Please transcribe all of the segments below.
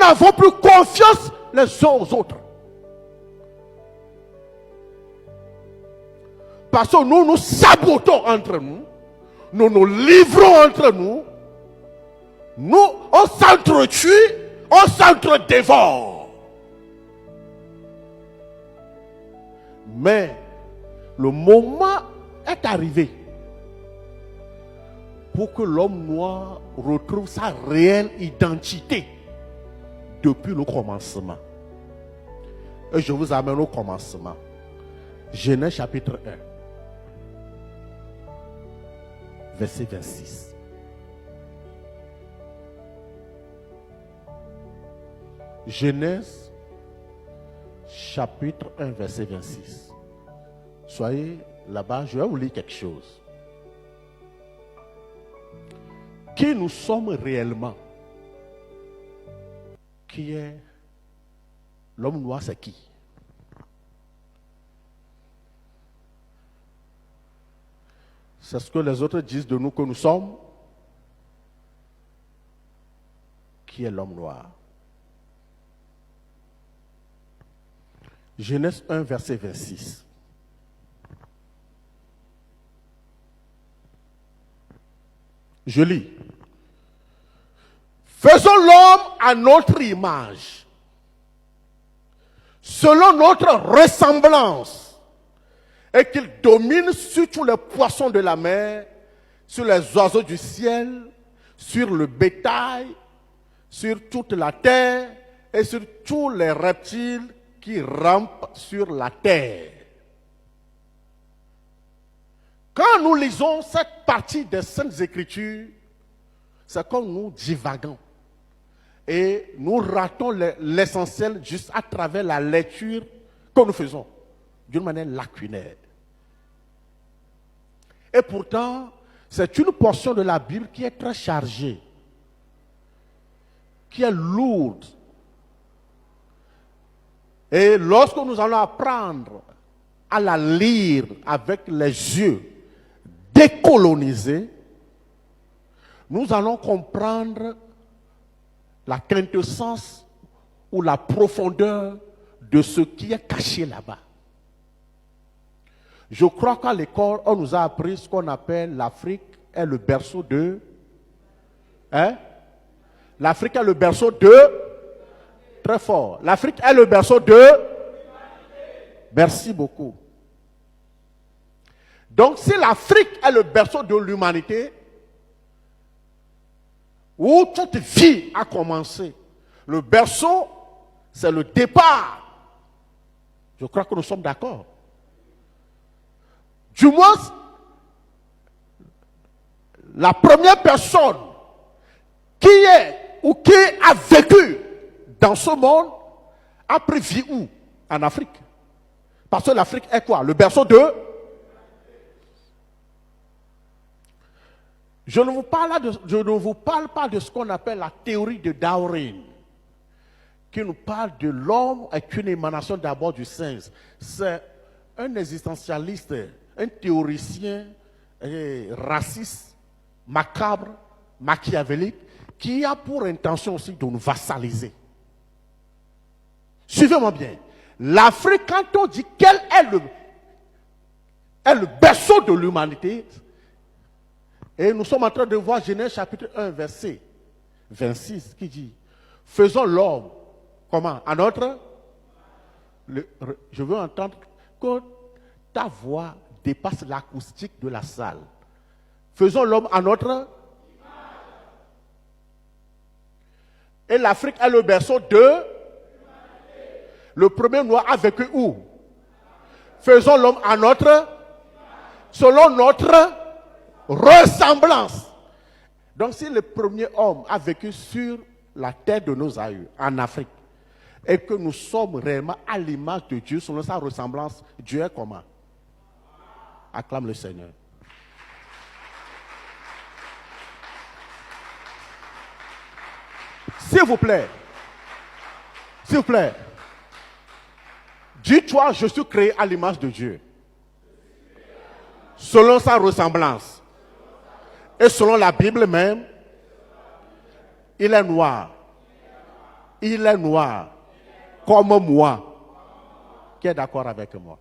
n'avons plus confiance les uns aux autres. Parce que nous nous sabotons entre nous. Nous nous livrons entre nous. Nous, on s'entretue, on s'entre-dévore. Mais le moment est arrivé pour que l'homme noir retrouve sa réelle identité depuis le commencement. Et je vous amène au commencement. Genèse chapitre 1, verset 26. Genèse chapitre 1, verset 26. Soyez là-bas, je vais vous lire quelque chose. Qui nous sommes réellement? Qui est l'homme noir, c'est qui? C'est ce que les autres disent de nous que nous sommes. Qui est l'homme noir? Genèse 1, verset 26. Je lis. Faisons l'homme à notre image, selon notre ressemblance, et qu'il domine sur tous les poissons de la mer, sur les oiseaux du ciel, sur le bétail, sur toute la terre et sur tous les reptiles qui rampent sur la terre. Quand nous lisons cette partie des Saintes Écritures, c'est comme nous divagons. Et nous ratons l'essentiel juste à travers la lecture que nous faisons, d'une manière lacunaire. Et pourtant, c'est une portion de la Bible qui est très chargée, qui est lourde. Et lorsque nous allons apprendre à la lire avec les yeux décolonisés, nous allons comprendre la quintessence ou la profondeur de ce qui est caché là-bas. Je crois qu'à l'école, on nous a appris ce qu'on appelle l'Afrique est le berceau de... L'Afrique est le berceau de... Très fort. L'Afrique est le berceau de... Merci beaucoup. Donc si l'Afrique est le berceau de l'humanité, où toute vie a commencé, le berceau, c'est le départ. Je crois que nous sommes d'accord. Du moins, la première personne qui est ou qui a vécu dans ce monde a pris vie où? En Afrique. Parce que l'Afrique est quoi? Le berceau de... Je ne vous parle pas de ce qu'on appelle la théorie de Darwin, qui nous parle de l'homme est une émanation d'abord du singe. C'est un existentialiste, un théoricien raciste, macabre, machiavélique, qui a pour intention aussi de nous vassaliser. Suivez-moi bien. L'Afrique, quand on dit quel est le berceau de l'humanité, et nous sommes en train de voir Genèse chapitre 1, verset 26, qui dit, faisons l'homme, comment? À notre... je veux entendre que ta voix dépasse l'acoustique de la salle. Faisons l'homme à notre... Et l'Afrique est le berceau de... Le premier noir a vécu où? Faisons l'homme à notre... Selon notre... ressemblance. Donc si le premier homme a vécu sur la terre de nos aïeux, en Afrique, et que nous sommes réellement à l'image de Dieu, selon sa ressemblance, Dieu est comment? Acclame le Seigneur. S'il vous plaît, dis-toi, je suis créé à l'image de Dieu, selon sa ressemblance. Et selon la Bible même, il est noir. Il est noir. Comme moi. Qui est d'accord avec moi?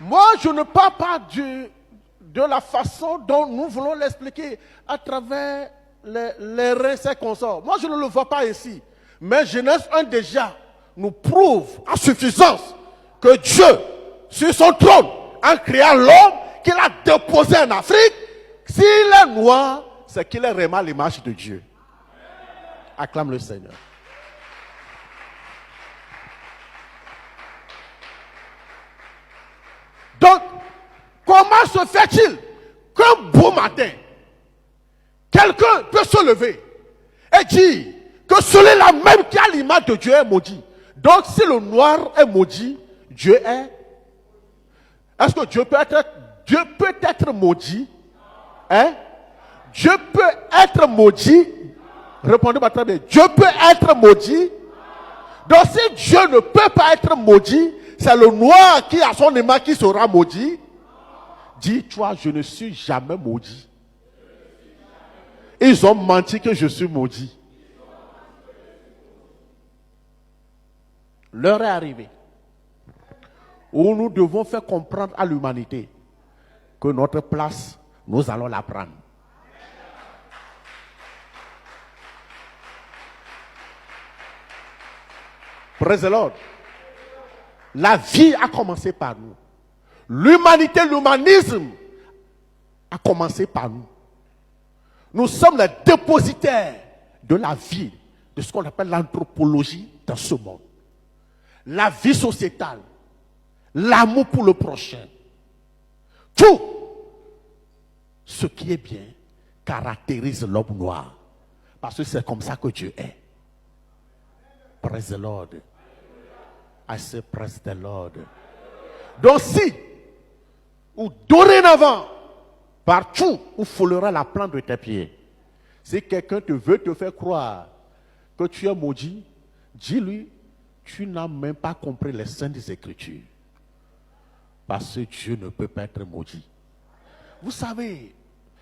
Moi, je ne parle pas de la façon dont nous voulons l'expliquer à travers les récits qu'on sort. Moi, je ne le vois pas ici. Mais Genèse 1 déjà nous prouve en suffisance que Dieu, sur son trône, en créant l'homme qu'il a déposé en Afrique, s'il est noir, c'est qu'il est vraiment l'image de Dieu. Acclame le Seigneur. Donc, comment se fait-il qu'un beau matin, quelqu'un peut se lever et dire que celui-là même qui a l'image de Dieu est maudit? Donc, si le noir est maudit, Dieu est... Est-ce que Dieu peut être maudit? Hein? Dieu peut être maudit? Répondez-moi très bien. Dieu peut être maudit? Donc, si Dieu ne peut pas être maudit, c'est le noir qui a son image qui sera maudit. Dis-toi, je ne suis jamais maudit. Ils ont menti que je suis maudit. L'heure est arrivée où nous devons faire comprendre à l'humanité que notre place, nous allons la prendre. Praise the Lord. La vie a commencé par nous. L'humanité, l'humanisme a commencé par nous. Nous sommes les dépositaires de la vie, de ce qu'on appelle l'anthropologie dans ce monde. La vie sociétale, l'amour pour le prochain. Tout ce qui est bien caractérise l'homme noir. Parce que c'est comme ça que Dieu est. Praise the Lord. I say praise the Lord. Donc si, ou dorénavant, partout où foulera la plante de tes pieds, si quelqu'un veut te faire croire que tu es maudit, dis-lui, tu n'as même pas compris les saintes écritures. Parce que Dieu ne peut pas être maudit. Vous savez,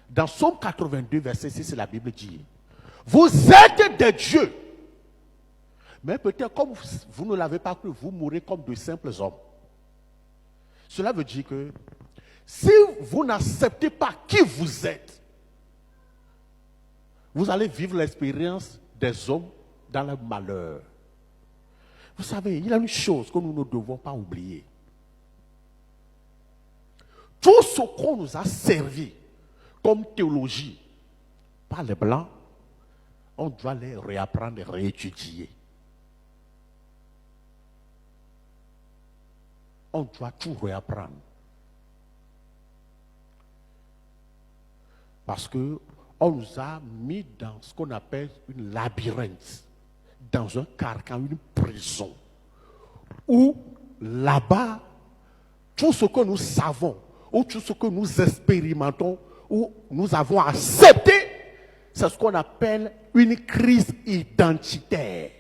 dans Psaume 82, verset 6, la Bible dit, vous êtes des dieux. Mais peut-être comme vous ne l'avez pas cru, vous mourrez comme de simples hommes. Cela veut dire que si vous n'acceptez pas qui vous êtes, vous allez vivre l'expérience des hommes dans le malheur. Vous savez, il y a une chose que nous ne devons pas oublier. Tout ce qu'on nous a servi comme théologie par les Blancs, on doit les réapprendre et réétudier. On doit tout réapprendre. Parce que on nous a mis dans ce qu'on appelle une labyrinthe, dans un carcan, une prison, où là-bas, tout ce que nous savons, ou tout ce que nous expérimentons, ou nous avons accepté, c'est ce qu'on appelle une crise identitaire.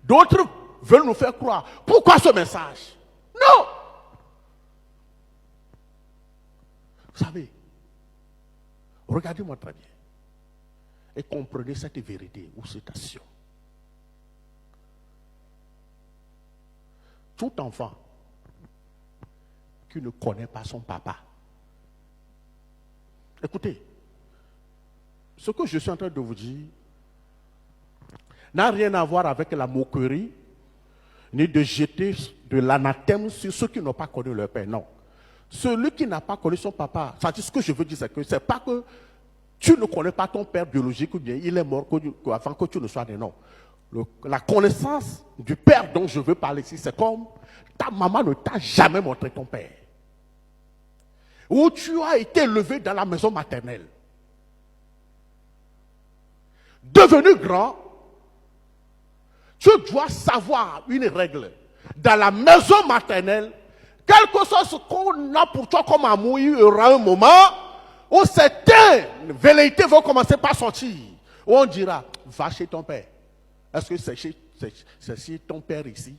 D'autres veulent nous faire croire. Pourquoi ce message? Non! Vous savez, regardez-moi très bien et comprenez cette vérité ou cette action. Tout enfant qui ne connaît pas son papa. Écoutez, ce que je suis en train de vous dire n'a rien à voir avec la moquerie, ni de jeter de l'anathème sur ceux qui n'ont pas connu leur père. Non. Celui qui n'a pas connu son papa, c'est-à-dire ce que je veux dire, c'est que c'est pas que tu ne connais pas ton père biologique ou bien il est mort avant que tu ne sois né. Non. La connaissance du père dont je veux parler ici, c'est comme ta maman ne t'a jamais montré ton père. Ou tu as été élevé dans la maison maternelle. Devenu grand, tu dois savoir une règle. Dans la maison maternelle, quel que soit ce qu'on a pour toi comme amour, il y aura un moment où certaines velléités vont commencer par sortir. Où on dira, va chez ton père. Est-ce que c'est chez ton père ici?